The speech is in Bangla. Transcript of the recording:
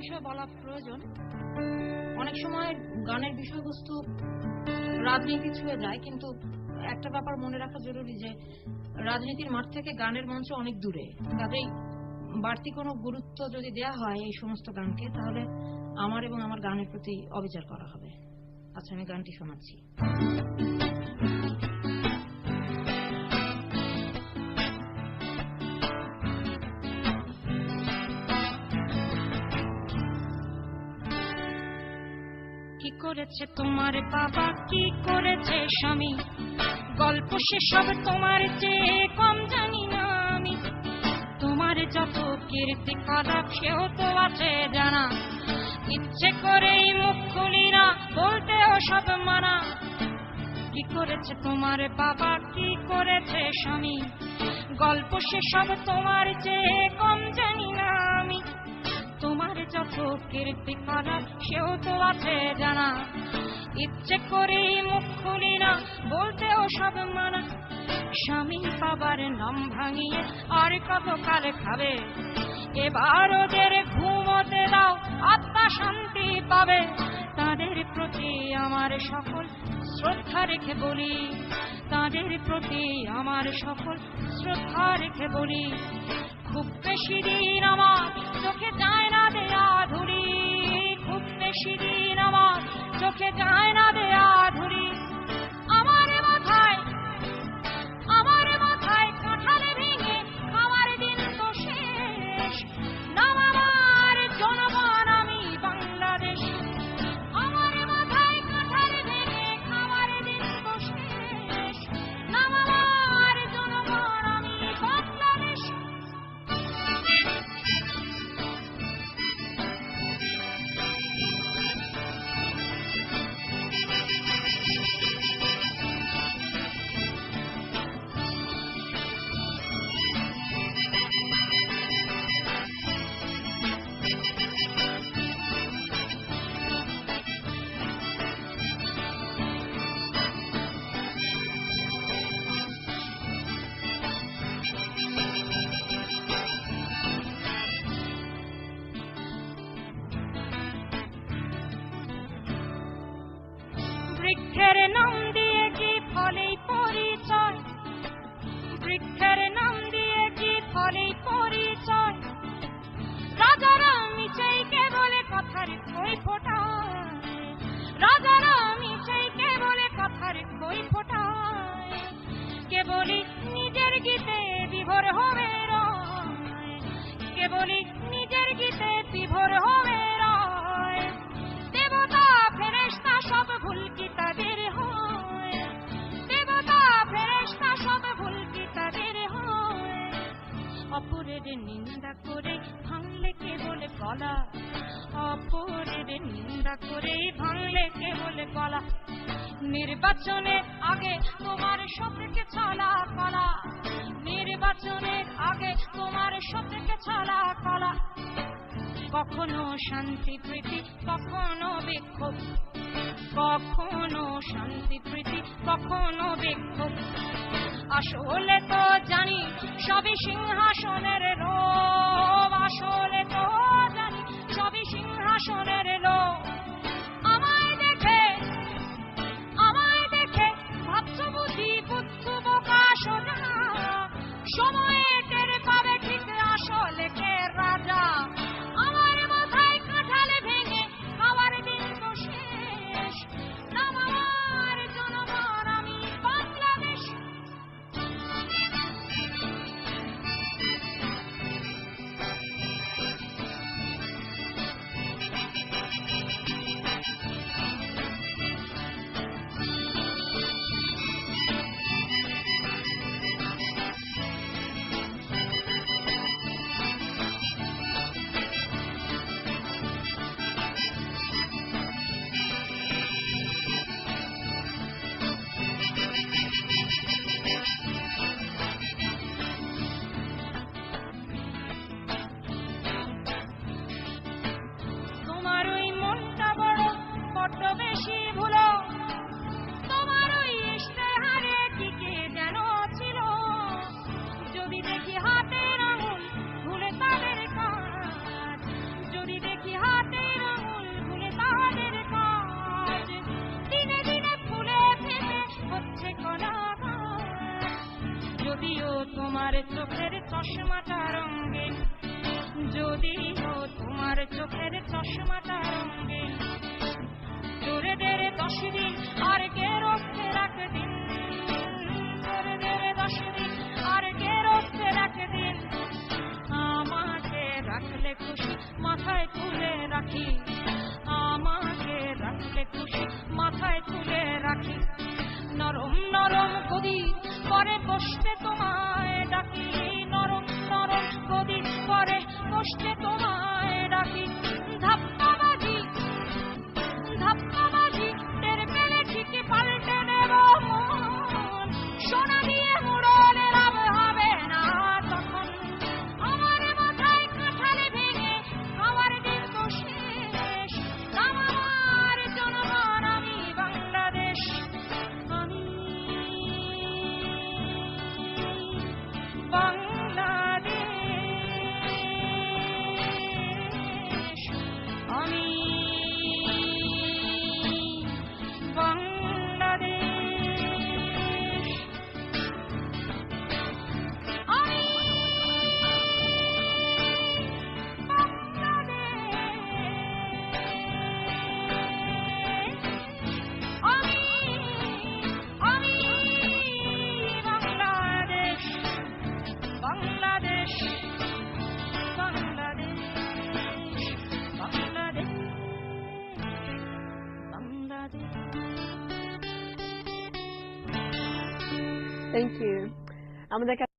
বিষয় বলা প্রয়োজন। অনেক সময় গানের বিষয়বস্তু রাজনীতি ছুঁয়ে যায়, কিন্তু একটা ব্যাপার মনে রাখা জরুরি যে রাজনীতির মাঠ থেকে গানের মঞ্চ অনেক দূরে। কাজেই বাড়তি কোনো গুরুত্ব যদি দেয়া হয় এই সমস্ত গানকে, তাহলে আমার এবং আমার গানের প্রতি অবিচার করা হবে। আচ্ছা, আমি গানটি শোনাচ্ছি। কি করেছে তোমার বাবা, কি করেছে স্বামী, গল্প সেসব তোমার চেয়ে কম জানি না আমি। তোমার যত কীর্তি খারাপ সেও তো আছে জানা, ইচ্ছে করেই মুখ খুলি না, বলতেও সব মানা। কি করেছে তোমার বাবা, কি করেছে স্বামী, গল্প সেসব তোমার চেয়ে কম জানি না আমি। তোমার যত কীর্তি খারাপ সেও তো আছে জানা, ইচ্ছে করেই মুখ খুলি না, বলতেও সব মানা। স্বামী বাবার নাম ভাঙিয়ে আর কত কাল খাবে, এবার ওদের ঘুমোতে দাও, আত্মা শান্তি পাবে। তাদের প্রতি আমার সকল শ্রদ্ধা রেখে বলি, তাদের প্রতি আমার সকল শ্রদ্ধা রেখে বলি। খুব বেশি দিন আমার চোখে যায় না দেয়া ধুলি, খুব বেশি দিন আমার চোখে যায় না দেয়া ধুলি। আমার মাথায় কাঁঠালে ভেঙে খাওয়ার দিন তো শেষ, নাম আমার জনগণ আমি বাংলাদেশ। আমার মাথায় কাঁঠালে ভেঙে খাওয়ার দিন তো শেষ, নাম আমার জনগণ আমি বাংলাদেশ। বৃক্ষের নাম দিয়ে কি ফলেই পরিচয়, বৃক্ষের নাম দিয়ে কি ফলেই পরিচয়। রাজারা মিছাইকে বলে কথার কই ফোটায়, রাজারা মিছাইকে বলে কথার কই ফোটায়। কেবলই নিজের গীতে বিভোর হবে রয়, কেবলই নিজের গীতে বিভোর হবে রয়। দেবতা ফেরেশতা সব ভুল কি তাদের হয়, দেবতা ফেরেশতা সব ভুল কি তাদের হয়। অপরের নিন্দা করে ভাঙলে কে বলে গলা, অপরের নিন্দা করে ভাঙলে কে বলে গলা। নির্বাচনের আগে তোমার সবকে ছলা কলা, নির্বাচনের আগে তোমার সবকে ছলা কলা। কখনো শান্তি প্রীতি কখনো বিক্ষোভ, কখনো শান্তি প্রীতি কখনো বিক্ষোভ। আসলে তো জানি সবই সিংহাসনের লোভ, আসলে তো জানি সবই সিংহাসনের লোভ। আমায় দেখে ভাবছো বুঝি বুদ্ধু বোকা সোজা, সময়ে টের পাবে ঠিক আসলে কে রাজা। আমার মাথায় কাঁঠালে ভেঙে খাওয়ার দিন তো শেষ, নাম আমার জনগণ আমি বাংলাদেশ। যদিও তোমার চোখের চশমাটা রঙিন, যদিও তোমার চোখের চশমাটা রঙিন। চোরেদের 10 দিন আর গেরস্তের 1 দিন, চোরেদের 10 দিন আর গেরস্তের 1 দিন। আমাকে রাখলে খুশি মাথায় তুলে রাখি, আমাকে রাখলে খুশি মাথায় তুলে রাখি। নরম নরম গদি করে বসতে তোমায় ডাকি, নরম নরম গদি করে বসতে তোমায় ডাকি। ধাপ্পাবাজি ধাপ্পাবাজি টের পেলে ঠিকই পাল্টে দেব মন, সোনা দিয়ে মুড়লে লাভ হবে না তখন। আমার মাথায় কাঁঠালে ভেঙে আমার দিন তো শেষ, আমার জনগণ আমি বাংলাদেশ, আমি বাংলাদেশ, আমি বাংলাদেশ, আমি বাংলাদেশ, বাংলাদেশ, বাংলাদেশ, বাংলাদেশ, বাংলাদেশ। Thank you. আমাদের